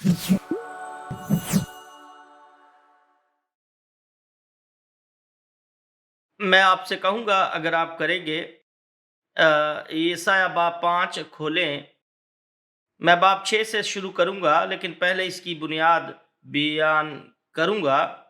मैं आपसे कहूँगा अगर आप करेंगे यशायाह बाब 5 खोलें। मैं बाब 6 से शुरू करूँगा लेकिन पहले इसकी बुनियाद बयान करूँगा।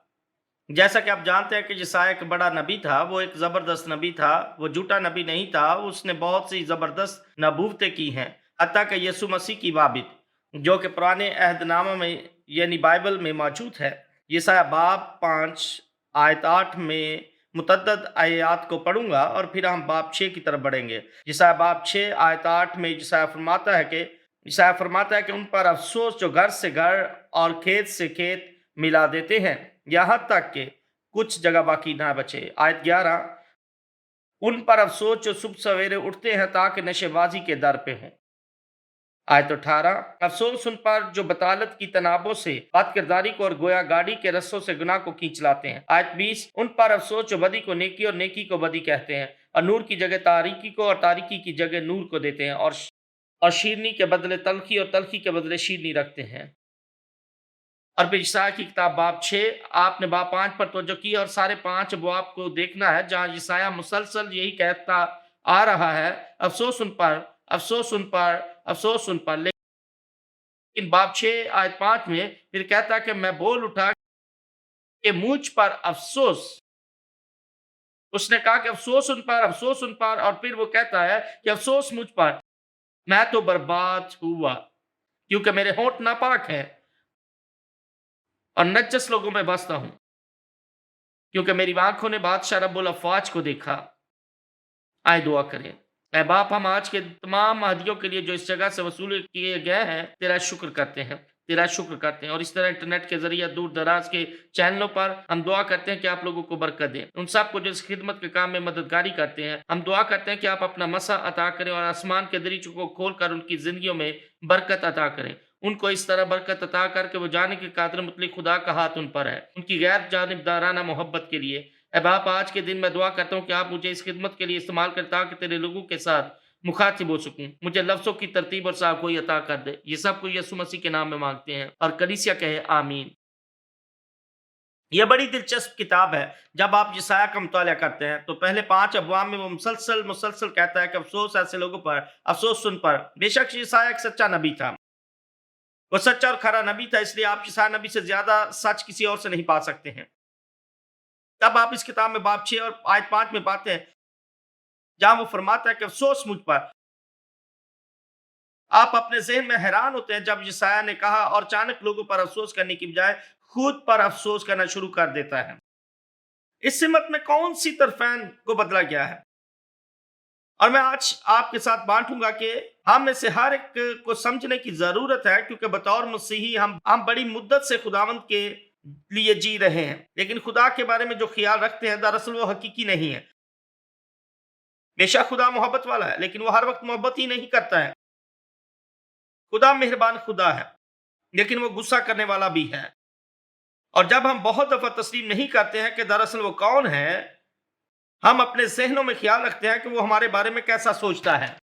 जैसा कि आप जानते हैं कि यशायाह एक बड़ा नबी था, वो एक ज़बरदस्त नबी था, वो झूठा नबी नहीं था, उसने बहुत सी ज़बरदस्त नबूवतें की हैं, हत्ता कि यीशु मसीह की बाबित, जो कि पुराने अहदनामा में यानी बाइबल में मौजूद है। यशायाह बाब 5 आयत 8 में मुतद्दद आयत को पढ़ूंगा और फिर हम बाब 6 की तरफ बढ़ेंगे। यशायाह बाब 6 आयत 8 में यशायाह फरमाता है कि उन पर अफसोस जो घर से घर और खेत से खेत मिला देते हैं, यहाँ तक कि कुछ जगह बाकी ना बचे। आयत 11, उन पर अफसोस जो सुबह सवेरे उठते हैं ताकि नशेबाजी के दर पे हों। आयत 18, अफसोस उन पर जो बतालत की तनाबों से बद किरदारी को और गोया गाड़ी के रस्सों से गुनाह को खींच लाते हैं। आयत 20, उन पर अफसोस जो बदी को नेकी और नेकी को बदी कहते हैं और नूर की जगह तारीकी को और तारीकी की जगह नूर को देते हैं और शीरनी के बदले तलखी और तलखी के बदले शीरनी रखते हैं। और फिर यशायाह की किताब बाब 6, आपने बाब 5 पर तवज्जो की और सारे 5 अबवाब को देखना है जहां यशायाह मुसलसल यही कहता आ रहा है, अफसोस उन पर, अफसोस उन पर, अफसोस उन पर। लेकिन बाब 6 आयत 5 में फिर कहता कि मैं बोल उठा कि मुझ पर अफसोस। उसने कहा कि अफसोस उन पर, अफसोस उन पर, और फिर वो कहता है कि अफसोस मुझ पर, मैं तो बर्बाद हुआ क्योंकि मेरे होंठ नापाक हैं और नजस लोगों में बसता हूं, क्योंकि मेरी आंखों ने बादशाह रब्बुल अफवाज को देखा। आए दुआ करें। ऐ बाप, हम आज के तमाम हदियों के लिए जो इस जगह से वसूल किए गए हैं, तेरा शुक्र करते हैं, तेरा शुक्र करते हैं। और इस तरह इंटरनेट के जरिए दूर दराज के चैनलों पर हम दुआ करते हैं कि आप लोगों को बरकत दें। उन सबको जो इस खिदमत के काम में मददगारी करते हैं, हम दुआ करते हैं कि आप अपना मसा अता करें और आसमान के दरीचों को खोलकर उनकी जिंदगियों में बरकत अता करें। उनको इस तरह बरकत अता करके वो जाने के कादिर मुतलिक खुदा का हाथ उन पर है, उनकी गैर जानिबदाराना मोहब्बत के लिए। ऐ बाप, आज के दिन मैं दुआ करता हूँ कि आप मुझे इस खिदमत के लिए इस्तेमाल करें ताकि तेरे लोगों के साथ मुखातिब हो सकूं। मुझे लफ्ज़ों की तरतीब और साफ़गोई अता कर दे। ये सब कुछ यीशु मसीह के नाम में मांगते हैं और कलीसिया कहे आमीन। यह बड़ी दिलचस्प किताब है। जब आप यशायाह का मुताला करते हैं तो पहले 5 अबवाब में वो मुसलसल मुसलसल कहता है कि अफसोस ऐसे लोगों पर, अफसोस उन पर। बेशक यशायाह एक सच्चा नबी था, वो सच्चा और खरा नबी था, इसलिए आप यशायाह नबी से ज्यादा सच किसी और से नहीं पा सकते हैं। तब आप इस किताब में बाब 6 और आयत 5 में पाते हैं जहां वो फरमाता है कि अफसोस मुझ पर। आप अपने ज़हन में हैरान होते हैं जब यशायाह ने कहा, और अचानक लोगों पर अफसोस करने की बजाय खुद पर अफसोस करना शुरू कर देता है। इस सिमत में कौन सी तरफैन को बदला गया है? और मैं आज आपके साथ बांटूंगा कि हम में से हर एक को समझने की जरूरत है, क्योंकि बतौर मसीही हम बड़ी मुद्दत से खुदावंद के लिए जी रहे हैं, लेकिन खुदा के बारे में जो ख्याल रखते हैं दरअसल वो हकीकी नहीं है। बेशक खुदा मोहब्बत वाला है, लेकिन वो हर वक्त मोहब्बत ही नहीं करता है। खुदा मेहरबान खुदा है, लेकिन वो गुस्सा करने वाला भी है। और जब हम बहुत दफा तस्लीम नहीं करते हैं कि दरअसल वो कौन है, हम अपने जहनों में ख्याल रखते हैं कि वो हमारे बारे में कैसा सोचता है,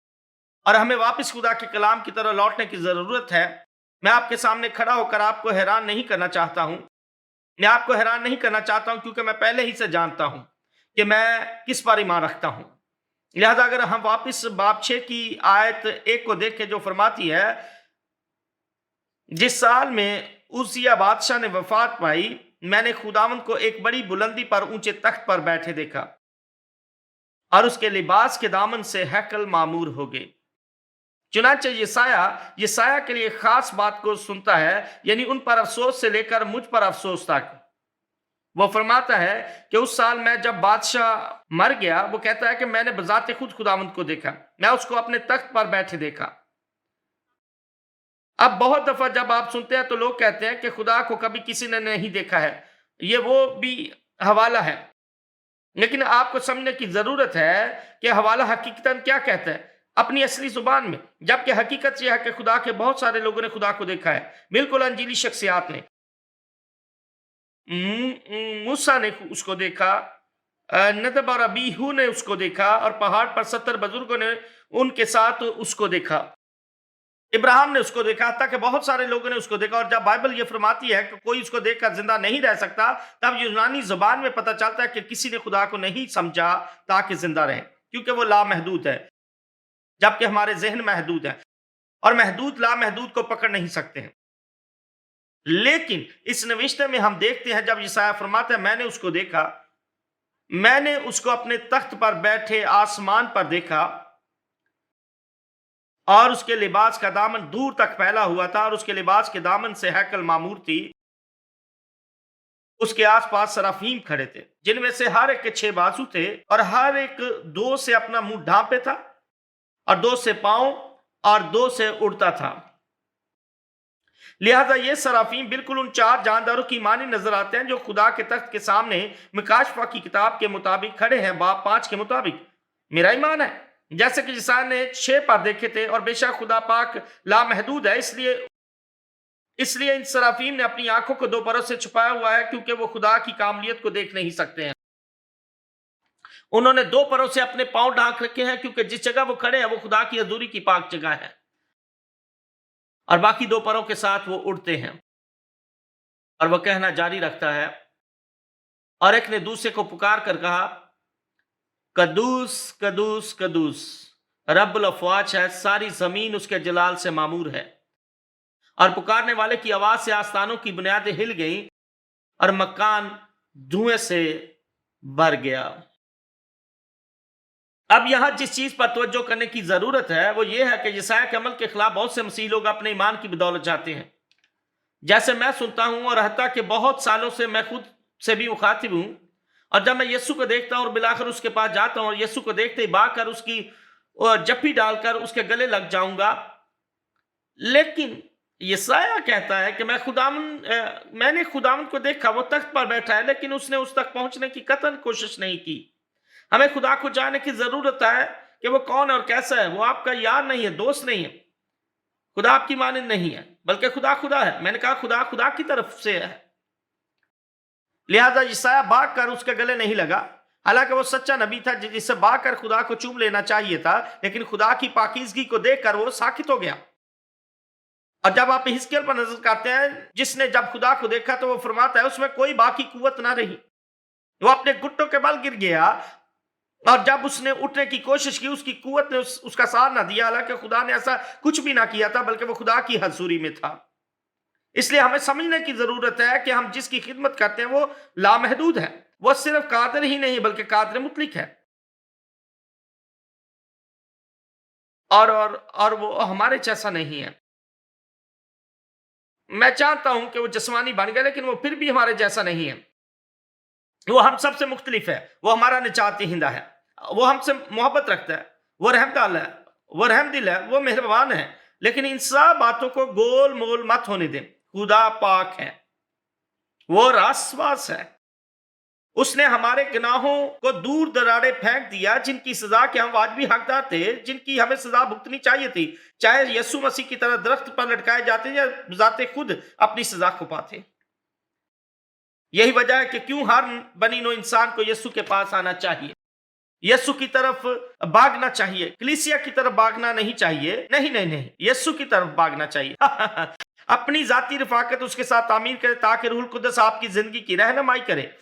और हमें वापस खुदा के कलाम की तरह लौटने की जरूरत है। मैं आपके सामने खड़ा होकर आपको हैरान नहीं करना चाहता हूं। मैं आपको हैरान नहीं करना चाहता हूं क्योंकि मैं पहले ही से जानता हूं कि मैं किस पर ईमान रखता हूं। लिहाजा अगर हम वापस बाब 6 की आयत 1 को देखें, जो फरमाती है, जिस साल में उसिया बादशाह ने वफात पाई, मैंने खुदावंद को एक बड़ी बुलंदी पर ऊंचे तख्त पर बैठे देखा और उसके लिबास के दामन से हैकल मामूर हो गए। चुनांचे यशायाह के लिए खास बात को सुनता है, यानी उन पर अफसोस से लेकर मुझ पर अफसोस तक। वो फरमाता है कि उस साल में जब बादशाह मर गया, वो कहता है कि मैंने बजाते खुद खुदावंद को देखा, मैं उसको अपने तख्त पर बैठे देखा। अब बहुत दफा जब आप सुनते हैं तो लोग कहते हैं कि खुदा को कभी किसी ने नहीं देखा है, ये वो भी हवाला है। लेकिन आपको समझने की जरूरत है कि हवाला हकीकतन क्या कहता है अपनी असली जुबान में, जबकि हकीकत यह है कि खुदा के बहुत सारे लोगों ने खुदा को देखा है। बिल्कुल अंजीली शख्सियात ने, मूसा ने उसको देखा, नदब और अबीहू ने उसको देखा, और पहाड़ पर 70 बुजुर्गों ने उनके साथ उसको देखा। इब्राहिम ने उसको देखा, हत्ता कि बहुत सारे लोगों ने उसको देखा। और जब बाइबल ये फरमाती है कि कोई उसको देखकर जिंदा नहीं रह सकता, तब यूनानी जुबान में पता चलता है कि किसी ने खुदा को नहीं समझा ताकि जिंदा रहे, क्योंकि वो लामहदूद है, जबकि हमारे जहन महदूद है, और महदूद लामहदूद को पकड़ नहीं सकते हैं। लेकिन इस नविश्ते में हम देखते हैं, जब यशायाह फरमाता है मैंने उसको देखा, मैंने उसको अपने तख्त पर बैठे आसमान पर देखा, और उसके लिबास का दामन दूर तक फैला हुआ था, और उसके लिबास के दामन से हैकल मामूर थी। उसके आसपास सराफीम खड़े थे, जिनमें से हर एक के 6 बाजू थे, और हर एक 2 से अपना मुंह ढांपे था, और 2 से पांव, और 2 से उड़ता था। लिहाजा ये सराफीम बिल्कुल उन 4 जानदारों की मानी नजर आते हैं जो खुदा के तख्त के सामने मिकाशफा की किताब के मुताबिक खड़े हैं, बाब 5 के मुताबिक। मेरा ईमान है जैसे कि यशायाह ने 6 पर देखे थे, और बेशक खुदा पाक लामहदूद है, इसलिए इन सराफीम ने अपनी आंखों को 2 परत से छुपाया हुआ है, क्योंकि वो खुदा की कामलियत को देख नहीं सकते हैं। उन्होंने 2 परों से अपने पांव ढांक रखे हैं, क्योंकि जिस जगह वो खड़े हैं वो खुदा की हजूरी की पाक जगह है, और बाकी 2 परों के साथ वो उड़ते हैं। और वह कहना जारी रखता है, और एक ने दूसरे को पुकार कर कहा, कदूस कदूस कदूस रब्बुल अफवाज है, सारी जमीन उसके जलाल से मामूर है। और पुकारने वाले की आवाज से आस्थानों की बुनियादें हिल गईं, और मकान धुएं से भर गया। अब यहां जिस चीज पर तवज्जो करने की जरूरत है वो ये है कि यशायाह के अमल के खिलाफ बहुत से मसीह लोग अपने ईमान की बदौलत जाते हैं, जैसे मैं सुनता हूं, और हत्ता कि बहुत सालों से मैं खुद से भी मुखातिब हूं। और जब मैं यीशु को देखता हूं और बिलाखिर उसके पास जाता हूं, और यीशु को देखते ही भागकर उसकी जप्पी डालकर उसके गले लग जाऊंगा। लेकिन यशायाह कहता है कि मैंने खुदावंद को देखा, वो तख्त पर बैठा है, लेकिन उसने उस तक पहुंचने की कतई कोशिश नहीं की। हमें खुदा को जानने की जरूरत है कि वो कौन है और कैसा है। वो आपका यार नहीं है, दोस्त नहीं है। खुदा आपकी मानंद नहीं है, बल्कि खुदा खुदा है। मैंने कहा खुदा खुदा की तरफ से है। लिहाजा यशायाह भाग कर उसके गले नहीं लगा, हालांकि वो सच्चा नबी था जिसे भाग कर खुदा को चूम लेना चाहिए था, लेकिन खुदा की पाकीज़गी को देखकर वो साकित हो गया। और जब आप हिजकिय्याह पर नजर करते हैं, जिसने जब खुदा को देखा तो वो फरमाता है उसमें कोई बाकी कुव्वत ना रही, वो अपने घुटनों के बल गिर गया, और जब उसने उठने की कोशिश की उसकी कुव्वत ने उसका साथ ना दिया। हालांकि खुदा ने ऐसा कुछ भी ना किया था, बल्कि वो खुदा की हजूरी में था। इसलिए हमें समझने की जरूरत है कि हम जिसकी खिदमत करते हैं वो लामहदूद है। वो सिर्फ कादिर ही नहीं बल्कि कादिर मुतलक है, और वो हमारे जैसा नहीं है। मैं चाहता हूं कि वो जिस्मानी बन गया, लेकिन वो फिर भी हमारे जैसा नहीं है। वो हम सबसे मुख्तलिफ है। वो हमारा निजात दहिंदा है, वो हमसे मोहब्बत रखता है, वो रहमताल है, वो रहमदिल है, वो मेहरबान है। लेकिन इन सब बातों को गोल मोल मत होने दें। खुदा पाक है, वो रासवास है। उसने हमारे गुनाहों को दूर दराड़े फेंक दिया, जिनकी सजा के हम वाजबी हकदार थे, जिनकी हमें सजा भुगतनी चाहिए थी, चाहे यीशु मसीह की तरह दरख्त पर लटकाए जाते या जाते खुद अपनी सजा को पाते। यही वजह है कि क्यों हर बनी नो इंसान को यीशु के पास आना चाहिए, यीशु की तरफ भागना चाहिए, कलीसिया की तरफ भागना नहीं चाहिए। नहीं नहीं नहीं, यीशु की तरफ भागना चाहिए। अपनी जाती रफाकत उसके साथ तामीर करें, ताकि रूहुल कुद्दस आपकी जिंदगी की रहनुमाई करे।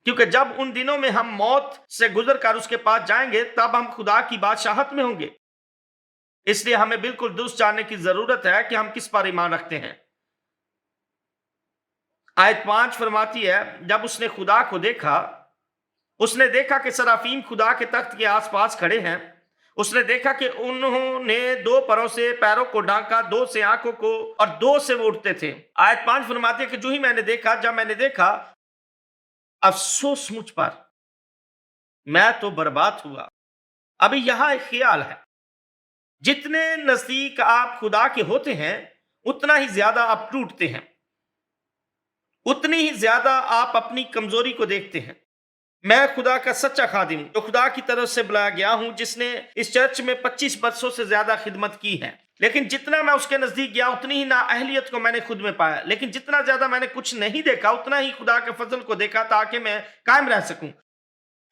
क्योंकि जब उन दिनों में हम मौत से गुजर कर उसके पास जाएंगे, तब हम खुदा की बादशाहत में होंगे। इसलिए हमें बिल्कुल दुरुस्त जानने की जरूरत है कि हम किस पर ईमान रखते हैं। आयत 5 फरमाती है, जब उसने खुदा को देखा, उसने देखा कि सराफीम खुदा के तख्त के आसपास खड़े हैं। उसने देखा कि उन्होंने 2 परों से पैरों को ढांका, 2 से आंखों को, और 2 से वो उठते थे। आयत 5 फरमाती है कि जब मैंने देखा अफसोस मुझ पर, मैं तो बर्बाद हुआ। अभी यहां एक ख्याल है, जितने नजदीक आप खुदा के होते हैं उतना ही ज्यादा आप टूटते हैं, उतनी ही ज्यादा आप अपनी कमजोरी को देखते हैं। मैं खुदा का सच्चा खादिम हूं, जो खुदा की तरफ से बुलाया गया हूं, जिसने इस चर्च में 25 बरसों से ज्यादा खिदमत की है। लेकिन जितना मैं उसके नजदीक गया उतनी ही नाअहलियत को मैंने खुद में पाया। लेकिन जितना ज्यादा मैंने कुछ नहीं देखा, उतना ही खुदा के फजल को देखा, ताकि मैं कायम रह सकूं।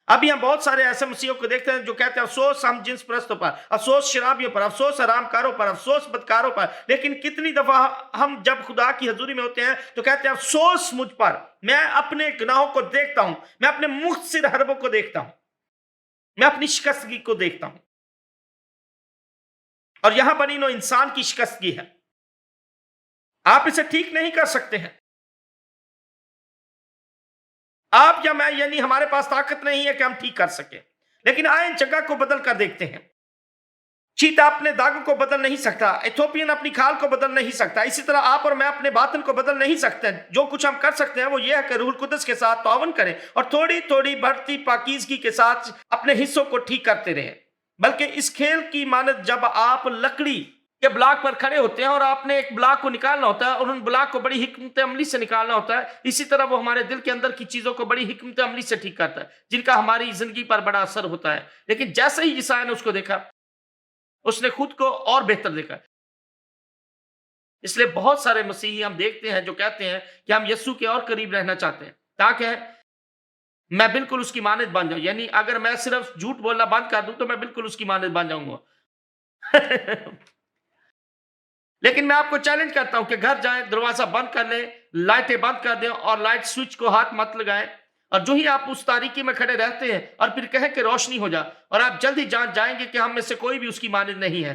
अभी हम बहुत सारे ऐसे मसीहों को देखते हैं जो कहते हैं अफसोस हम जिन्स परस्तों पर, अफसोस शराबियों पर, अफसोस हरामकारों पर, अफसोस बदकारों पर। लेकिन कितनी दफा हम जब खुदा की हजूरी में होते हैं तो कहते हैं अफसोस मुझ पर, मैं अपने गुनाहों को देखता हूं, मैं अपने मुख्तसिर हरबों को देखता हूं, मैं अपनी शिकस्तगी को देखता हूं। और यहां बनी नो इंसान की शिकस्तगी है, आप इसे ठीक नहीं कर सकते हैं। आप या मैं यानी हमारे पास ताकत नहीं है कि हम ठीक कर सके, लेकिन आए जगह को बदल कर देखते हैं। चीता अपने दागों को बदल नहीं सकता, इथोपियन अपनी खाल को बदल नहीं सकता, इसी तरह आप और मैं अपने बातन को बदल नहीं सकते। जो कुछ हम कर सकते हैं वो ये है कि रूहुल कुदस के साथ तावन करें और थोड़ी थोड़ी बढ़ती पाकीज़गी के साथ अपने हिस्सों को ठीक करते रहें। बल्कि इस खेल की मानद जब आप लकड़ी के ब्लॉक पर खड़े होते हैं और आपने एक ब्लॉक को निकालना होता है और उन ब्लॉक को बड़ी हिकमत अमली से निकालना होता है, इसी तरह वो हमारे दिल के अंदर की चीजों को बड़ी हिकमत अमली से ठीक करता है, जिनका हमारी जिंदगी पर बड़ा असर होता है। लेकिन जैसे ही यशायाह ने उसको देखा, उसने खुद को और बेहतर देखा। इसलिए बहुत सारे मसीही हम देखते हैं जो कहते हैं कि हम यीशु के और करीब रहना चाहते हैं, ताकि मैं बिल्कुल उसकी मानद बन जाऊं। यानी अगर मैं सिर्फ झूठ बोलना बंद कर दूं तो मैं बिल्कुल उसकी मानद बन जाऊंगा। लेकिन मैं आपको चैलेंज करता हूं कि घर जाएं, दरवाजा बंद कर लें, लाइटें बंद कर दें और लाइट स्विच को हाथ मत लगाएं। और जो ही आप उस तारीकी में खड़े रहते हैं और फिर कहें कि रोशनी हो जा, और आप जल्दी जान जाएंगे कि हम में से कोई भी उसकी मानद नहीं है।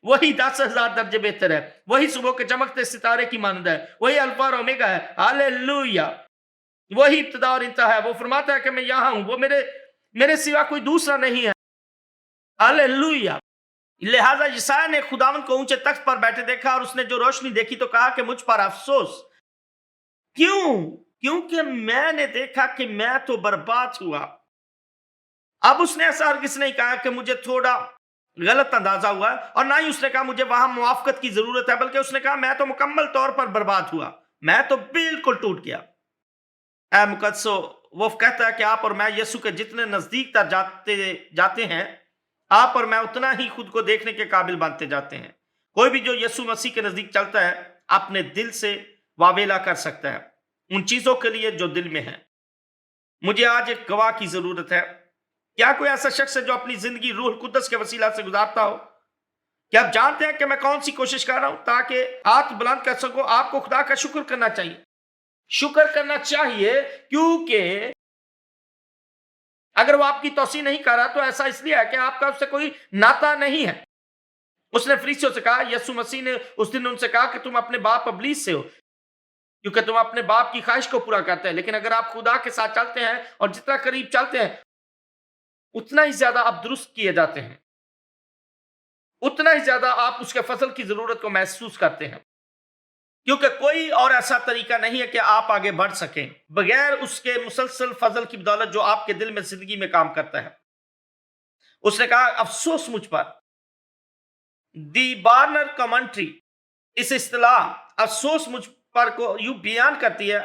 वही 10,000 दर्जे बेहतर है, वही सुबह के चमकते सितारे की मानद है, वही अल्फा और ओमेगा है। हालेलुया, वही इब्तिदा और इंतहा है। वो फरमाता है कि मैं यहां हूं, वो मेरे सिवा कोई दूसरा नहीं है। हालेलुया। लिहाजा यशायाह ने खुदावंद को ऊंचे तख्त पर बैठे देखा और उसने जो रोशनी देखी तो कहा कि मुझ पर अफसोस। क्यों? क्योंकि मैंने देखा कि मैं तो बर्बाद हुआ। अब उसने ऐसा हरगिज़ नहीं कहा कि मुझे थोड़ा गलत अंदाजा हुआ, और ना ही उसने कहा मुझे वहां मुआफकत की जरूरत है, बल्कि उसने कहा मैं तो मुकम्मल तौर पर बर्बाद हुआ, मैं तो बिल्कुल टूट गया। ऐ मुकद्दसो, वो कहता है कि आप और मैं यीशु के जितने नजदीक तक जाते हैं, आप और मैं उतना ही खुद को देखने के काबिल बनते जाते हैं। कोई भी जो यीशु मसीह के नजदीक चलता है अपने दिल से वावेला कर सकता है उन चीजों के लिए जो दिल में है। मुझे आज एक गवाह की जरूरत है। क्या कोई ऐसा शख्स है जो अपनी जिंदगी रूह कुद्दस के वसीला से गुजारता हो? क्या आप जानते हैं कि मैं कौन सी कोशिश कर रहा हूं ताकि हाथ बुलंद कर सको? आपको खुदा का शुक्र करना चाहिए, शुक्र करना चाहिए, क्योंकि अगर वो आपकी तौसीह नहीं कर रहा तो ऐसा इसलिए है कि आपका उससे कोई नाता नहीं है। उसने फरीसियों से कहा, यीशु मसीह ने उस दिन उनसे कहा कि तुम अपने बाप इब्लीस से हो, क्योंकि तुम अपने बाप की ख्वाहिश को पूरा करते हैं। लेकिन अगर आप खुदा के साथ चलते हैं और जितना करीब चलते हैं उतना ही ज्यादा आप दुरुस्त किए जाते हैं, उतना ही ज्यादा आप उसके फसल की जरूरत को महसूस करते हैं, क्योंकि कोई और ऐसा तरीका नहीं है कि आप आगे बढ़ सकें बगैर उसके मुसलसल फजल की बदौलत जो आपके दिल में जिंदगी में काम करता है। उसने कहा अफसोस मुझ पर। दी बार्नर कमेंट्री इस इस्तिलाह अफसोस मुझ पर को यूं बयान करती है,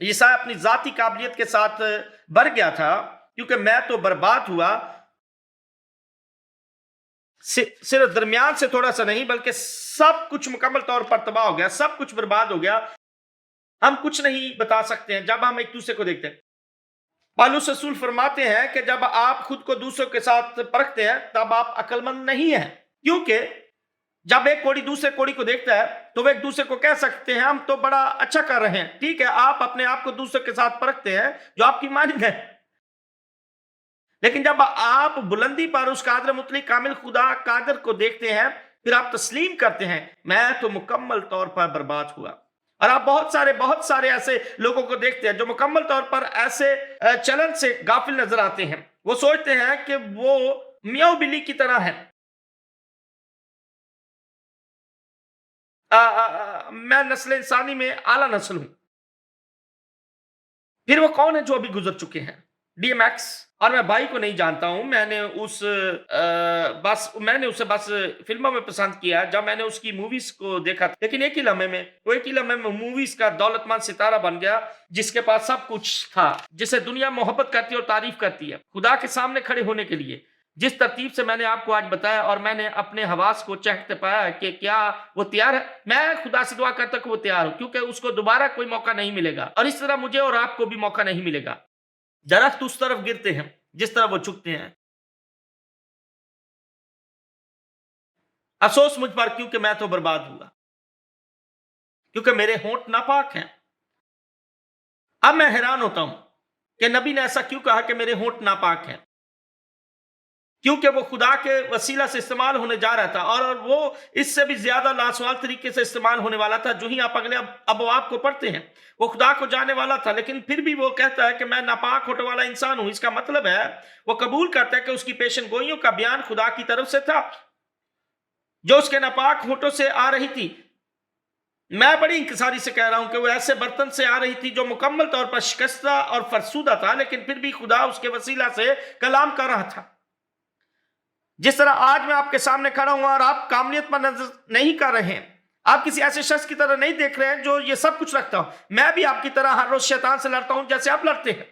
यशायाह अपनी जाती काबिलियत के साथ भर गया था, क्योंकि मैं तो बर्बाद हुआ, सिर्फ दरमियान से थोड़ा सा नहीं बल्कि सब कुछ मुकम्मल तौर पर तबाह हो गया, सब कुछ बर्बाद हो गया। हम कुछ नहीं बता सकते हैं जब हम एक दूसरे को देखते हैं। पौलुस रसूल फरमाते हैं कि जब आप खुद को दूसरों के साथ परखते हैं तब आप अक्लमंद नहीं हैं, क्योंकि जब एक कोड़ी दूसरे कोड़ी को देखता है तो वे एक दूसरे को कह सकते हैं हम तो बड़ा अच्छा कर रहे हैं। ठीक है, आप अपने आप को दूसरे के साथ परखते हैं जो आपकी मानिंद है, लेकिन जब आप बुलंदी पर उस कादर मुतलिक कामिल खुदा कादर को देखते हैं फिर आप तस्लीम करते हैं मैं तो मुकम्मल तौर पर बर्बाद हुआ। और आप बहुत सारे ऐसे लोगों को देखते हैं जो मुकम्मल तौर पर ऐसे चलन से गाफिल नजर आते हैं। वो सोचते हैं कि वो मियाँ बिल्ली की तरह है। मैं नस्ल इंसानी में आला नस्ल हूं। फिर वो कौन है जो अभी गुजर चुके हैं? डीएमएक्स। और मैं भाई को नहीं जानता हूं, मैंने उसे बस फिल्मों में पसंद किया जब मैंने उसकी मूवीज को देखा, लेकिन एक ही लम्हे में मूवीज का दौलतमंद सितारा बन गया जिसके पास सब कुछ था, जिसे दुनिया मोहब्बत करती है और तारीफ करती है। खुदा के सामने खड़े होने के लिए जिस तरतीब से मैंने आपको आज बताया और मैंने अपने हवास को चखते पाया कि क्या वो तैयार है, मैं खुदा से दुआ करता कि वो तैयार हो, क्योंकि उसको दोबारा कोई मौका नहीं मिलेगा और इस तरह मुझे और आपको भी मौका नहीं मिलेगा। दरख्त उस तरफ गिरते हैं जिस तरफ वो झुकते हैं। अफसोस मुझ पर, क्योंकि मैं तो बर्बाद हुआ, क्योंकि मेरे होंठ नापाक हैं। अब मैं हैरान होता हूं कि नबी ने ऐसा क्यों कहा कि मेरे होंठ नापाक हैं, क्योंकि वो खुदा के वसीला से इस्तेमाल होने जा रहा था, और वो इससे भी ज्यादा लाजवाब तरीके से इस्तेमाल होने वाला था। जो ही आप अगले अबवाब को पढ़ते हैं, वो खुदा को जाने वाला था, लेकिन फिर भी वो कहता है कि मैं नापाक होने वाला इंसान हूं। इसका मतलब है वो कबूल करता है कि उसकी पेशन गोइयों का बयान खुदा की तरफ से था, जो उसके नापाक होठों से आ रही थी। मैं बड़ी इंकिसारी से कह रहा हूं कि वो ऐसे बर्तन से आ रही थी जो मुकम्मल तौर पर शिकस्ता और फरसूदा था, लेकिन फिर भी खुदा उसके वसीला से कलाम कर रहा था। जिस तरह आज मैं आपके सामने खड़ा हूं और आप कामलियत पर नजर नहीं कर रहे हैं, आप किसी ऐसे शख्स की तरह नहीं देख रहे हैं जो ये सब कुछ रखता हो। मैं भी आपकी तरह हर रोज शैतान से लड़ता हूं जैसे आप लड़ते हैं।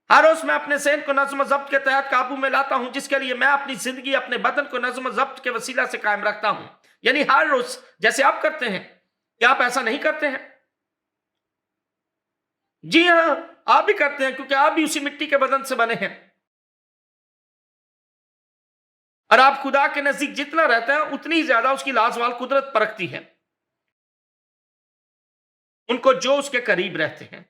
हर रोज मैं अपने ज़हन को नज़्म ज़ब्त के तहत काबू में लाता हूं, जिसके लिए मैं अपनी जिंदगी, अपने बदन को नज़्म ज़ब्त के वसीला से कायम रखता हूं। यानी हर रोज जैसे आप करते हैं। क्या आप ऐसा नहीं करते हैं? जी हां, आप भी करते हैं, क्योंकि आप भी उसी मिट्टी के बदन से बने हैं। और आप खुदा के नजदीक जितना रहते हैं, उतनी ही ज्यादा उसकी लाजवाल कुदरत परखती है उनको जो उसके करीब रहते हैं।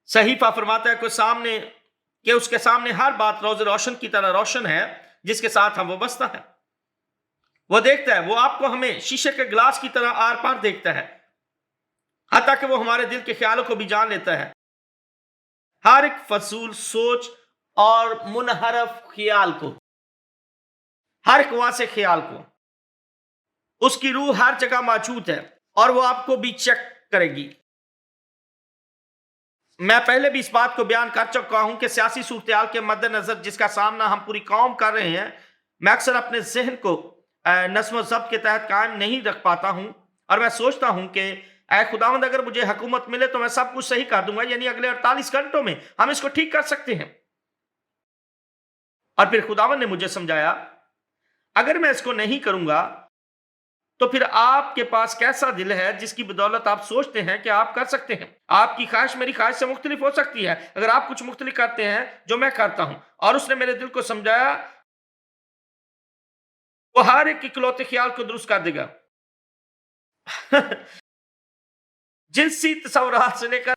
सहीफा फरमाता है कि उसके सामने हर बात रोज रोशन की तरह रोशन है, जिसके साथ हम वो बसता है। वो देखता है, वो आपको हमें शीशे के गिलास की तरह आर पार देखता है, हत्ता कि वो हमारे दिल के ख्यालों को भी जान लेता है। हर एक फसूल सोच और मुनहरफ ख्याल को, हर एक वासे ख्याल को, उसकी रूह हर जगह मौजूद है, और वो आपको भी चेक करेगी। मैं पहले भी इस बात को बयान कर चुका हूं कि सियासी सूरत के मद्देनजर जिसका सामना हम पूरी कौम कर रहे हैं, मैं अक्सर अपने जहन को नस्म ज़ब्त के तहत कायम नहीं रख पाता हूं, और मैं सोचता हूं कि ऐ खुदावंद, अगर मुझे हुकूमत मिले तो मैं सब कुछ सही कर दूंगा, यानी अगले 48 घंटों में हम इसको ठीक कर सकते हैं। और फिर खुदावंद ने मुझे समझाया, अगर मैं इसको नहीं करूंगा तो फिर आपके पास कैसा दिल है जिसकी बदौलत आप सोचते हैं कि आप कर सकते हैं। आपकी ख्वाहिश मेरी ख्वाहिश से मुख्तलिफ हो सकती है, अगर आप कुछ मुख्तलिफ करते हैं जो मैं करता हूं। और उसने मेरे दिल को समझाया, वो हर एक इकलौते ख्याल को दुरुस्त कर देगा। जिनसी तस्वुरात से लेकर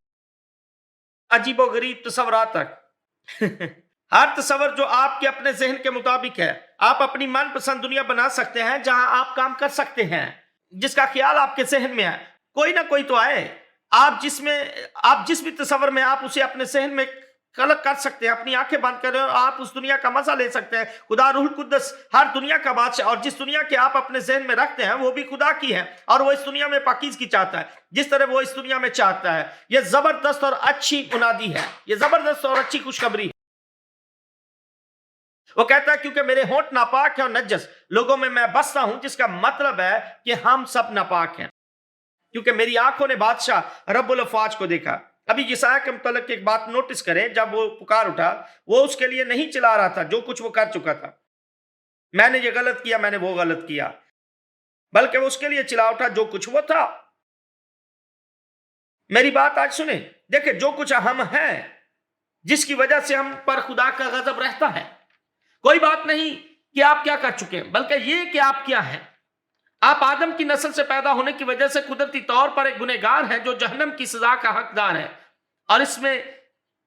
अजीबो गरीब तस्वुरात तक। हर तस्वर जो आपके अपने जहन के मुताबिक है, आप अपनी मनपसंद दुनिया बना सकते हैं जहां आप काम कर सकते हैं, जिसका ख्याल आपके जहन में है। कोई ना कोई तो आए, आप जिस भी तस्वर में आप उसे अपने जहन में कलक कर सकते हैं। अपनी आंखें बंद करें और आप उस दुनिया का मजा ले सकते हैं। खुदा रूहुल कुद्दस हर दुनिया का बादशाह, और जिस दुनिया के आप अपने जहन में रखते हैं वो भी खुदा की है, और वो इस दुनिया में पाकीज़गी चाहता है जिस तरह वो इस दुनिया में चाहता है। यह जबरदस्त और अच्छी मुनादी है, यह जबरदस्त और अच्छी खुशखबरी है। वो कहता है, क्योंकि मेरे होंठ नापाक है और नजस लोगों में मैं बसता हूं, जिसका मतलब है कि हम सब नापाक हैं, क्योंकि मेरी आंखों ने बादशाह रब्बुल अफवाज को देखा। अभी यसाया के मुतल्लिक एक बात नोटिस करें, जब वो पुकार उठा, वो उसके लिए नहीं चिल्ला रहा था जो कुछ वो कर चुका था, मैंने ये गलत किया, मैंने वो गलत किया, बल्कि वो उसके लिए चिल्ला उठा जो कुछ वो था। मेरी बात आज सुने, देखिए, जो कुछ हम हैं, जिसकी वजह से हम पर खुदा का गजब रहता है, कोई बात नहीं कि आप क्या कर चुके हैं, बल्कि ये कि आप क्या हैं। आप आदम की नस्ल से पैदा होने की वजह से कुदरती तौर पर एक गुनहगार हैं जो जहन्नम की सजा का हकदार है, और इसमें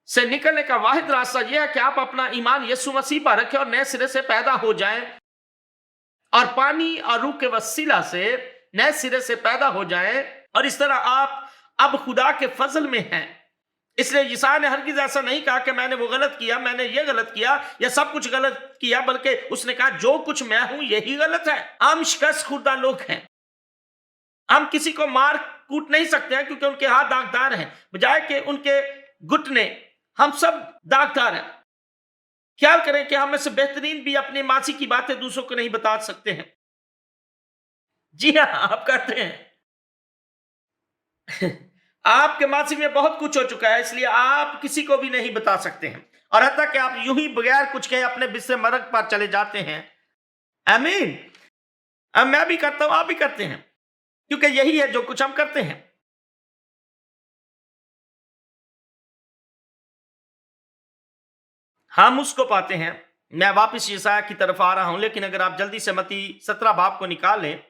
से निकलने का वाहिद रास्ता यह है कि आप अपना ईमान यीशु मसीह पर रखें और नए सिरे से पैदा हो जाएं, और पानी और रूह के वसीला से नए सिरे से पैदा हो जाएं, और इस तरह आप अब खुदा के फजल में हैं। इसलिए यिसाया ने हरगिज़ ऐसा नहीं कहा कि मैंने वो गलत किया, मैंने ये गलत किया, या सब कुछ गलत किया, बल्कि उसने कहा जो कुछ मैं हूं यही गलत है। हम शिकस्त खुर्दा लोग हैं, हम किसी को मार कूट नहीं सकते हैं, क्योंकि उनके हाथ दागदार हैं, बजाय कि उनके घुटने। हम सब दागदार हैं। ख्याल करें कि हम में से बेहतरीन भी अपनी मासी की बातें दूसरों को नहीं बता सकते हैं। जी हाँ, आप करते हैं। आपके मासी में बहुत कुछ हो चुका है, इसलिए आप किसी को भी नहीं बता सकते हैं, और हत्ता कि आप यूं ही बगैर कुछ कहे अपने बिस्तर मरग पर चले जाते हैं। आमीन। अब मैं भी करता हूं, आप भी करते हैं, क्योंकि यही है जो कुछ हम करते हैं। हम उसको पाते हैं। मैं वापस यशायाह की तरफ आ रहा हूं, लेकिन अगर आप जल्दी से मत्ती 17 बाब को निकालें,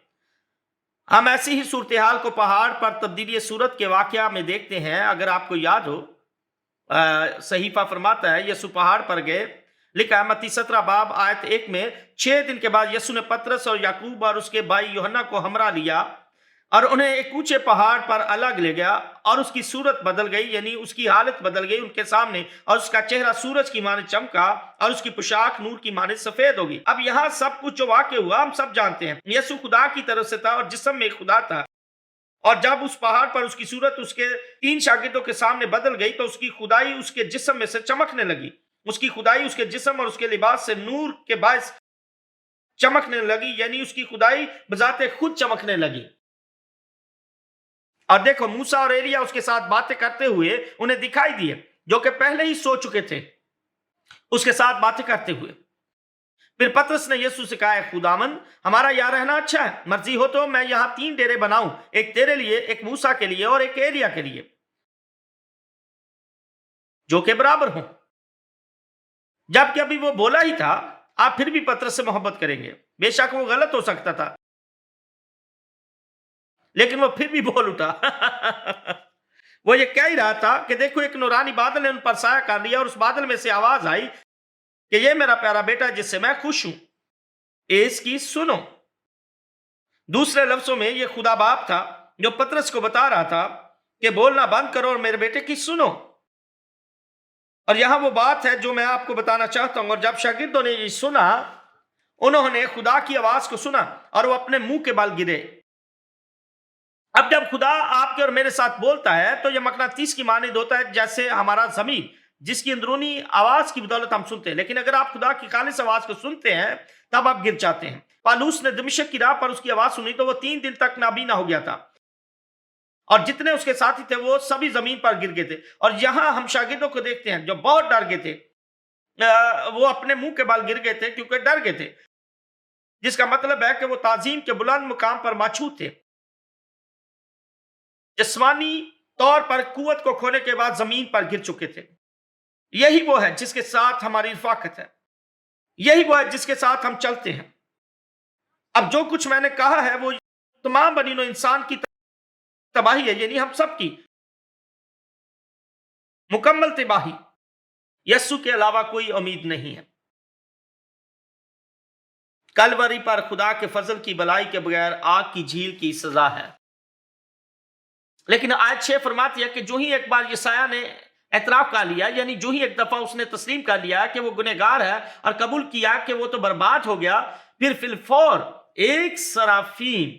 हम ऐसी ही सूरत हाल को पहाड़ पर तब्दीली सूरत के वाकया में देखते हैं। अगर आपको याद हो, सहीफा फरमाता है यीशु पहाड़ पर गए। लिखा है मत्ती 17 बाब आयत 1 में, 6 दिन के बाद यीशु ने पतरस और याकूब और उसके भाई यूहन्ना को हमरा लिया और उन्हें एक ऊंचे पहाड़ पर अलग ले गया, और उसकी सूरत बदल गई, यानी उसकी हालत बदल गई उनके सामने, और उसका चेहरा सूरज की माने चमका और उसकी पोशाक नूर की माने सफेद होगी। अब यहाँ सब कुछ जो वाक़ हुआ हम सब जानते हैं। यीशु खुदा की तरफ से था और जिस्म में खुदा था, और जब उस पहाड़ पर उसकी सूरत उसके 3 शागिर्दों के सामने बदल गई तो उसकी खुदाई उसके जिस्म में से चमकने लगी। उसकी खुदाई उसके जिस्म और उसके लिबास से नूर के बायस चमकने लगी, यानी उसकी खुदाई बजाते खुद चमकने लगी। और देखो, मूसा और एलिया उसके साथ बातें करते हुए उन्हें दिखाई दिए, जो कि पहले ही सो चुके थे उसके साथ बातें करते हुए। फिर पतरस ने यीशु से कहा, खुदावन, हमारा यहाँ रहना अच्छा है। मर्जी हो तो मैं यहाँ 3 डेरे बनाऊं, एक तेरे लिए, एक मूसा के लिए और एक एलिया के लिए, जो के बराबर हो। जबकि अभी वो बोला ही था, आप फिर भी पतरस से मोहब्बत करेंगे। बेशक वो गलत हो सकता था, लेकिन वो फिर भी बोल उठा। वो ये कह ही रहा था कि देखो, एक नूरानी बादल ने उन पर साया कर लिया और उस बादल में से आवाज आई कि ये मेरा प्यारा बेटा जिससे मैं खुश हूं, इसकी सुनो। दूसरे लफ्जों में ये खुदा बाप था जो पतरस को बता रहा था कि बोलना बंद करो और मेरे बेटे की सुनो। और यहां वो बात है जो मैं आपको बताना चाहता हूं। और जब शागिर्दों ने ये सुना, उन्होंने खुदा की आवाज को सुना और वो अपने मुंह के बल गिरे। अब जब खुदा आपके और मेरे साथ बोलता है तो यह मकनातीस की मानिंद होता है, जैसे हमारा जमीन, जिसकी अंदरूनी आवाज की बदौलत हम सुनते हैं। लेकिन अगर आप खुदा की खालिस आवाज को सुनते हैं तब आप गिर जाते हैं। पालूस ने दमिश्क की राह पर उसकी आवाज सुनी तो वो 3 दिन तक नाबीना हो गया था, और जितने उसके साथी थे वो सभी जमीन पर गिर गए थे। और यहां हम शागिर्दों को देखते हैं जो बहुत डर गए थे। वो अपने मुंह के बल गिर गए थे क्योंकि डर गए थे, जिसका मतलब है कि वो ताजीम के बुलंद मुकाम पर मौजूद थे। जिस्मानी तौर पर कुव्वत को खोने के बाद जमीन पर गिर चुके थे। यही वो है जिसके साथ हमारी रफाकत है, यही वो है जिसके साथ हम चलते हैं। अब जो कुछ मैंने कहा है वो तमाम बनीनो इंसान की तबाही है, यानी हम सब की मुकम्मल तबाही। यस्सु के अलावा कोई उम्मीद नहीं है। कलवरी पर खुदा के फजल की भलाई के बगैर आग की झील की सजा है। लेकिन आयत 6 फरमाती है कि जो ही एक बार यशायाह ने एतराफ कर लिया, यानी जो ही एक दफा उसने तस्लीम कर लिया कि वो गुनहगार है और कबूल किया कि वो तो बर्बाद हो गया, फिर फिलफौर एक सराफीन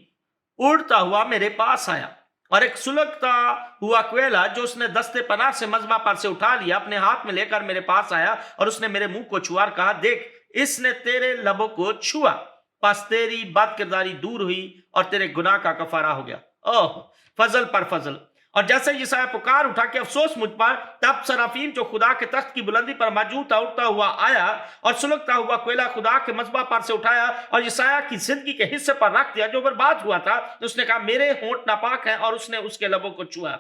उड़ता हुआ मेरे पास आया और एक सुलगता हुआ कोयला जो उसने दस्ते पनाह से मजमा पर से उठा लिया अपने हाथ में लेकर मेरे पास आया, और उसने मेरे मुंह को छुआ और कहा, देख, इसने तेरे लबों को छुआ, बस तेरी बदकिरदारी दूर हुई और तेरे गुनाह का कफारा हो गया। ओह, फजल पर फजल। और जैसे यशायाह पुकार उठा कि अफसोस मुझ पर, तब सराफीन जो खुदा के तख्त की बुलंदी पर मौजूद था उड़ता हुआ आया और सुलगता हुआ कोयला खुदा के मजबा पर से उठाया और यशायाह की जिंदगी के हिस्से पर रख दिया जो बर्बाद हुआ था। उसने कहा, मेरे होंठ नापाक हैं, और उसने उसके लबों को छुआ।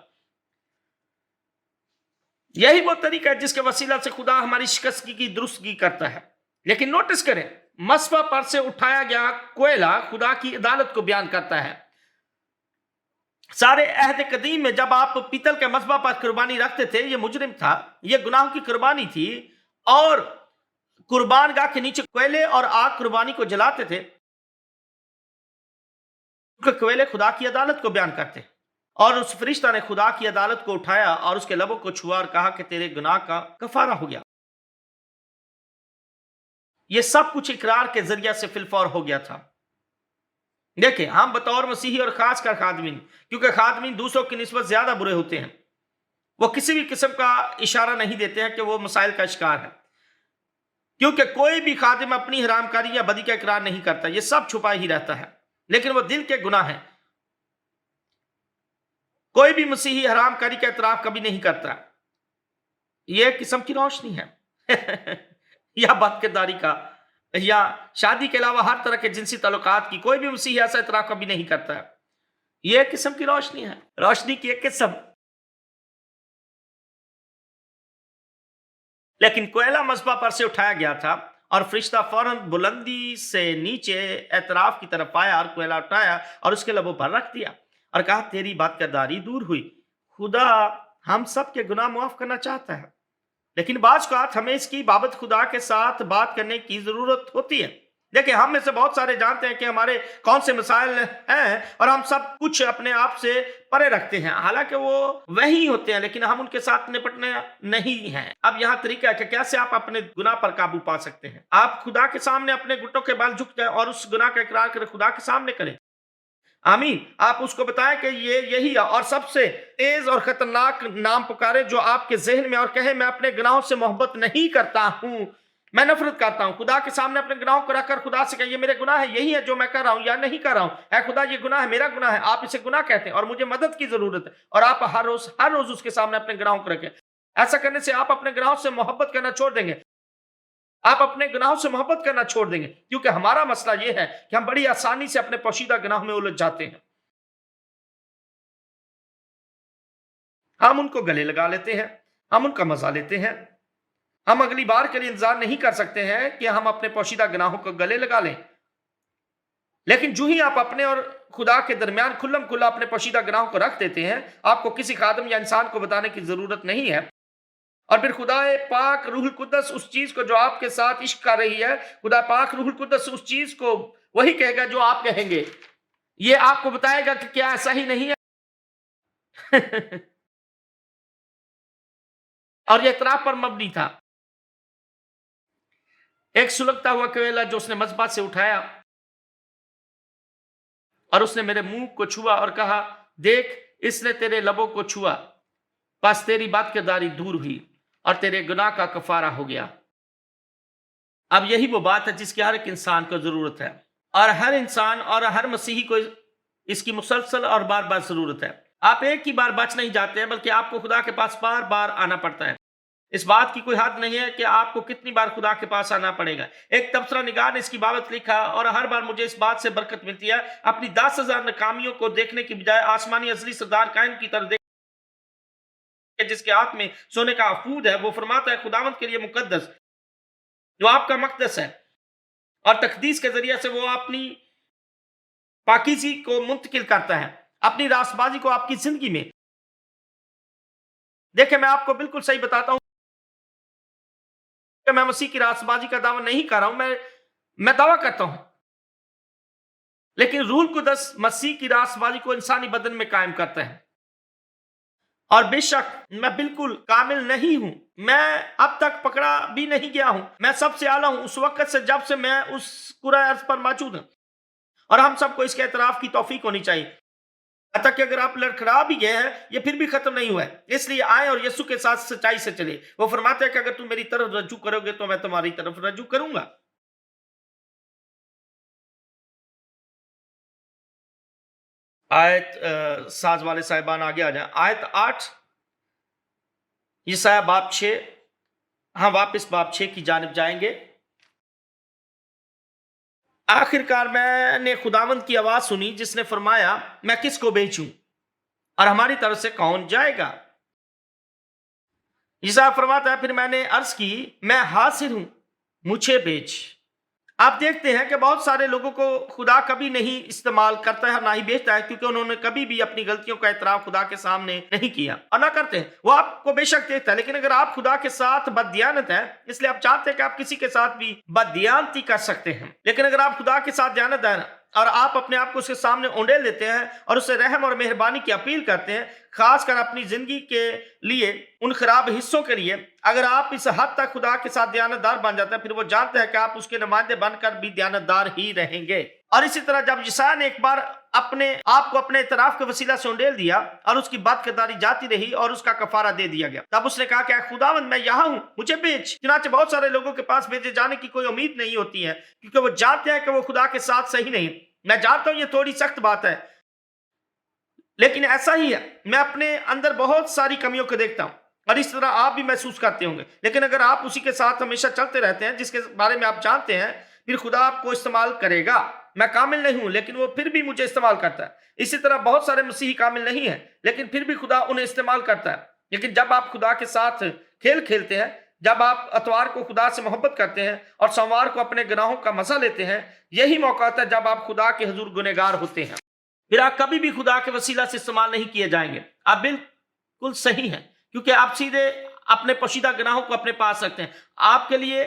यही वो तरीका है जिसके वसीला से खुदा हमारी शिकस्तगी की दुरुस्तगी करता है। लेकिन नोटिस करें, मसबा पर से उठाया गया कोयला खुदा की अदालत को बयान करता है। सारे अहद कदीम में जब आप पीतल के मसबा पर कुर्बानी रखते थे, ये मुजरिम था, ये गुनाहों की कुर्बानी थी, और कुर्बान गाह के नीचे कोयले और आग कुर्बानी को जलाते थे। कोयले खुदा की अदालत को बयान करते, और उस फरिश्ता ने खुदा की अदालत को उठाया और उसके लबों को छुआ और कहा कि तेरे गुनाह का कफारा हो गया। यह सब कुछ इकरार के जरिए से फिलफौर हो गया था। देखें, हम बतौर मसीही और खासकर खादमीन, क्योंकि खादमीन दूसरों की निस्बत ज्यादा बुरे होते हैं, वो किसी भी किस्म का इशारा नहीं देते हैं कि वो मसाइल का शिकार है, क्योंकि कोई भी खादिम अपनी हरामकारी या बदी का इकरार नहीं करता, ये सब छुपा ही रहता है। लेकिन वो दिल के गुनाह है। कोई भी मसीही हरामकारी का इतराफ कभी नहीं करता। यह एक किस्म की रोशनी है या बदकिरदारी का, या शादी के अलावा हर तरह के जिनसी ताल्लुकात की कोई भी मसीही ऐसा इतराफ कभी नहीं करता है। यह एक किस्म की रोशनी है, रोशनी की एक किस्म। लेकिन कोयला मज़बा पर से उठाया गया था और फरिश्ता फौरन बुलंदी से नीचे एतराफ की तरफ आया और कोयला उठाया और उसके लबों पर रख दिया और कहा, तेरी बदकिरदारी दूर हुई। खुदा हम सब के गुनाह माफ करना चाहता है, लेकिन बाज औक़ात हमें इसकी बाबत खुदा के साथ बात करने की जरूरत होती है। देखिए, हम में से बहुत सारे जानते हैं कि हमारे कौन से मसाइल हैं और हम सब कुछ अपने आप से परे रखते हैं, हालांकि वो वही होते हैं, लेकिन हम उनके साथ निपटने नहीं हैं। अब यहाँ तरीका है कि कैसे आप अपने गुनाह पर काबू पा सकते हैं। आप खुदा के सामने अपने घुटनों के बल झुक जाए और उस गुनाह का इकरार करें, खुदा के सामने करें। आमीन। आप उसको बताएं कि ये यही है और सबसे तेज और खतरनाक नाम पुकारे जो आपके जहन में, और कहे, मैं अपने गुनाहों से मोहब्बत नहीं करता हूं, मैं नफरत करता हूं। खुदा के सामने अपने गुनाहों को रखकर खुदा से कहिए, मेरे गुनाह है, यही है जो मैं कर रहा हूं या नहीं कर रहा हूं। ऐ खुदा, ये गुनाह है, मेरा गुनाह है, आप इसे गुनाह कहते हैं और मुझे मदद की जरूरत है। और आप हर रोज उसके सामने अपने गुनाहों को रखें। ऐसा करने से आप अपने गुनाहों से मोहब्बत करना छोड़ देंगे। आप अपने गुनाहों से मोहब्बत करना छोड़ देंगे, क्योंकि हमारा मसला यह है कि हम बड़ी आसानी से अपने पोशीदा गुनाह में उलझ जाते हैं। हम उनको गले लगा लेते हैं, हम उनका मजा लेते हैं। हम अगली बार के लिए इंतजार नहीं कर सकते हैं कि हम अपने पोशीदा गुनाहों को गले लगा लें, लेकिन जो ही आप अपने और खुदा के दरमियान खुल्लम खुल्ला अपने पोशीदा गुनाहों को रख देते हैं, आपको किसी खादम या इंसान को बताने की जरूरत नहीं है। और फिर खुदा पाक रूहुल कुद्दस उस चीज को जो आपके साथ इश्क कर रही है, खुदा पाक रूहुल कुद्दस उस चीज को वही कहेगा जो आप कहेंगे। ये आपको बताएगा कि क्या ऐसा ही नहीं है। और ये इतराफ पर मबनी था। एक सुलगता हुआ कोयला जो उसने मज़बा से उठाया और उसने मेरे मुंह को छुआ और कहा, देख, इसने तेरे लबों को छुआ, बस तेरी बदकिरदारी दूर हुई और तेरे गुनाह का कफारा हो गया। अब यही वो बात है जिसकी हर एक इंसान को जरूरत है, और हर इंसान और हर मसीही को इसकी मुसलसल और बार बार जरूरत है। आप एक ही बार बच नहीं जाते हैं, बल्कि आपको खुदा के पास बार बार आना पड़ता है। इस बात की कोई हद नहीं है कि आपको कितनी बार खुदा के पास आना पड़ेगा। एक तबसरा निगार ने इसकी बाबत लिखा, और हर बार मुझे इस बात से बरकत मिलती है, अपनी 10,000 नाकामियों को देखने की बजाय आसमानी अजली सरदार कायन की तरफ देख, जिसके हाथ में सोने का अफूद है। वो फरमाता है, खुदावंद के लिए मुकद्दस जो आपका मकदस है, और तकदीस के जरिए से वो अपनी पाकीज़ी को मुंतकिल करता है, अपनी रासबाजी को आपकी जिंदगी में। देखिए, मैं आपको बिल्कुल सही बताता हूं, मैं मसीह की रासबाजी का दावा नहीं कर रहा हूं, मैं दावा करता हूं, लेकिन रूहुल कुद्दस मसीह की रासबाजी को इंसानी बदन में कायम करता है। और बेशक मैं बिल्कुल कामिल नहीं हूं, मैं अब तक पकड़ा भी नहीं गया हूं, मैं सबसे आला हूं उस वक्त से जब से मैं उस कुराए अर्ज पर मौजूद हूं। और हम सबको इसके एतराफ की तौफीक होनी चाहिए। अतः कि अगर आप लड़खड़ा भी गए हैं, ये फिर भी खत्म नहीं हुआ है, इसलिए आए और यीशु के साथ सच्चाई से चले। वो फरमाते हैं कि अगर तुम मेरी तरफ रज्जू करोगे तो मैं तुम्हारी तरफ रज्जू करूंगा। आयत साज वाले साहिबान आगे आ जाए। आयत 8, यशायाह बाब 6। हाँ, वापस बाब 6 की जानिब जाएंगे। आखिरकार मैंने खुदावंद की आवाज सुनी जिसने फरमाया, मैं किसको भेजूं और हमारी तरफ से कौन जाएगा। यशायाह फरमाता है, फिर मैंने अर्ज की, मैं हाजिर हूं, मुझे भेज। आप देखते हैं कि बहुत सारे लोगों को खुदा कभी नहीं इस्तेमाल करता है, ना ही भेजता है, क्योंकि उन्होंने कभी भी अपनी गलतियों का एतराफ खुदा के सामने नहीं किया और ना करते हैं। वो आपको बेशक देखता है, लेकिन अगर आप खुदा के साथ बददियानत है, इसलिए आप चाहते हैं कि आप किसी के साथ भी बददियानती कर सकते हैं, लेकिन अगर आप खुदा के साथ दयानत है और आप अपने आप को उसके सामने उंडेल देते हैं और उससे रहम और मेहरबानी की अपील करते हैं, खासकर अपनी जिंदगी के लिए, उन खराब हिस्सों के लिए, अगर आप इस हद तक खुदा के साथ दयानतदार बन जाते हैं, फिर वो जानते हैं कि आप उसके नुमाइंदे बनकर भी दयानतदार ही रहेंगे। और इसी तरह जब यशायाह ने एक बार अपने आप को अपने इतराफ के वसीला से उंडेल दिया और उसकी बदकिरदारी जाती रही और उसका कफारा दे दिया गया, तब उसने कहा कि खुदावंद, मैं यहाँ हूँ, मुझे भेज। चुनांचे बहुत सारे लोगों के पास भेजे जाने की कोई उम्मीद नहीं होती है, क्योंकि वो जानते हैं कि वो खुदा के साथ सही नहीं। मैं जानता हूं ये थोड़ी सख्त बात है, लेकिन ऐसा ही है। मैं अपने अंदर बहुत सारी कमियों को देखता हूं और इस तरह आप भी महसूस करते होंगे, लेकिन अगर आप उसी के साथ हमेशा चलते रहते हैं जिसके बारे में आप जानते हैं, फिर खुदा आपको इस्तेमाल करेगा। मैं कामिल नहीं हूं, लेकिन वो फिर भी मुझे इस्तेमाल करता है। इसी तरह बहुत सारे मसीही कामिल नहीं है, लेकिन फिर भी खुदा उन्हें इस्तेमाल करता है। लेकिन जब आप खुदा के साथ खेल खेलते हैं, जब आप अतवार को खुदा से मोहब्बत करते हैं और सोमवार को अपने गुनाहों का मजा लेते हैं, यही मौका होता है जब आप खुदा के हुजूर गुनहगार होते हैं। फिर आप कभी भी खुदा के वसीला से इस्तेमाल नहीं किए जाएंगे। आप बिल्कुल सही हैं, क्योंकि आप सीधे अपने पोशीदा गुनाहों को अपने पास रखते हैं। आपके लिए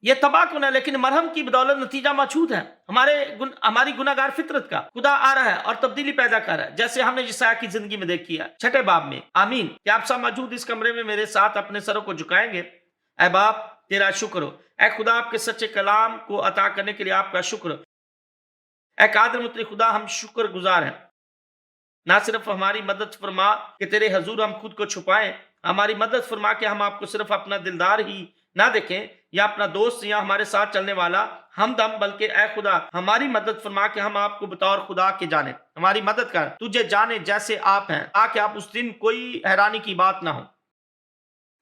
ये तबाहकुन है, लेकिन मरहम की बदौलत नतीजा मौजूद है। हमारी गुनाहगार फितरत का खुदा आ रहा है और तब्दीली पैदा कर रहा है, जैसे हमने यशायाह की जिंदगी में देखी है 6 बाब में। आमीन। क्या आप सब मौजूद इस कमरे में मेरे साथ अपने सरों को झुकाएंगे? ऐ बाप, तेरा शुक्र हो। ऐ खुदा, आपके सच्चे कलाम को अता करने के लिए आपका शुक्र। ऐ कादिर मुतलक खुदा, हम शुक्र गुजार हैं। ना सिर्फ हमारी मदद फरमा कि तेरे हजूर हम खुद को छुपाएं, हमारी मदद फरमा के हम आपको सिर्फ अपना दिलदार ही ना देखें या अपना दोस्त या हमारे साथ चलने वाला हमदम, बल्कि ऐ खुदा हमारी मदद फरमा के हम आपको बतौर खुदा के जाने। हमारी मदद कर, तुझे जाने जैसे आप हैं, ताकि आप उस दिन कोई हैरानी की बात ना हो।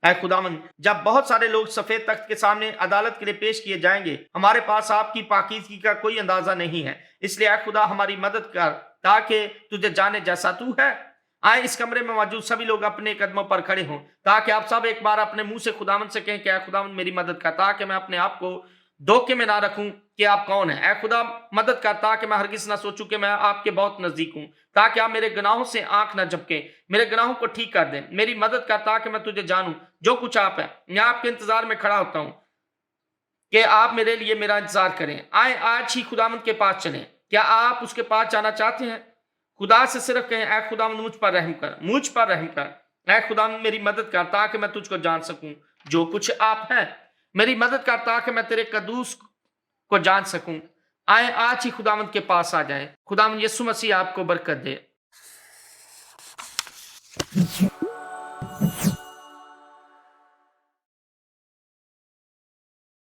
ऐ खुदावन, जब बहुत सारे लोग सफेद तख्त के सामने अदालत के लिए पेश किए जाएंगे, हमारे पास आपकी पाकीज़गी का कोई अंदाजा नहीं है। इसलिए ऐ खुदा हमारी मदद कर, ताकि तुझे जाने जैसा तू है। आए इस कमरे में मौजूद सभी लोग अपने कदमों पर खड़े हों, ताकि आप सब एक बार अपने मुंह से खुदावन से कहें कि ऐ खुदावन मेरी मदद कर, ताकि मैं अपने आप को धोखे में ना रखूं कि आप कौन हैं। ऐ खुदा मदद कर, ताकि मैं हरगिज ना सोचूं कि मैं आपके बहुत नजदीक हूं, ताकि आप मेरे गुनाहों से आंख ना झपके, मेरे गुनाहों को ठीक कर दें। मेरी मदद कर, ताकि मैं तुझे जानूं जो कुछ आप है। मैं आपके इंतजार में खड़ा होता हूं कि आप मेरे लिए मेरा इंतजार करें। आए आज ही खुदावंद के पास चलें। क्या आप उसके पास जाना चाहते हैं? खुदा से सिर्फ कहें, ऐ खुदावंद मुझ पर रहम कर, मुझ पर रहम कर। ऐ खुदावंद मेरी मदद कर, ताकि मैं तुझको जान सकूं जो कुछ आप है। मेरी मदद कर, ताकि मैं तेरे कदूस को जान सकूं। आए आज ही खुदावंद के पास आ जाएं। खुदावंद यीशु मसीह आपको बरकत दे।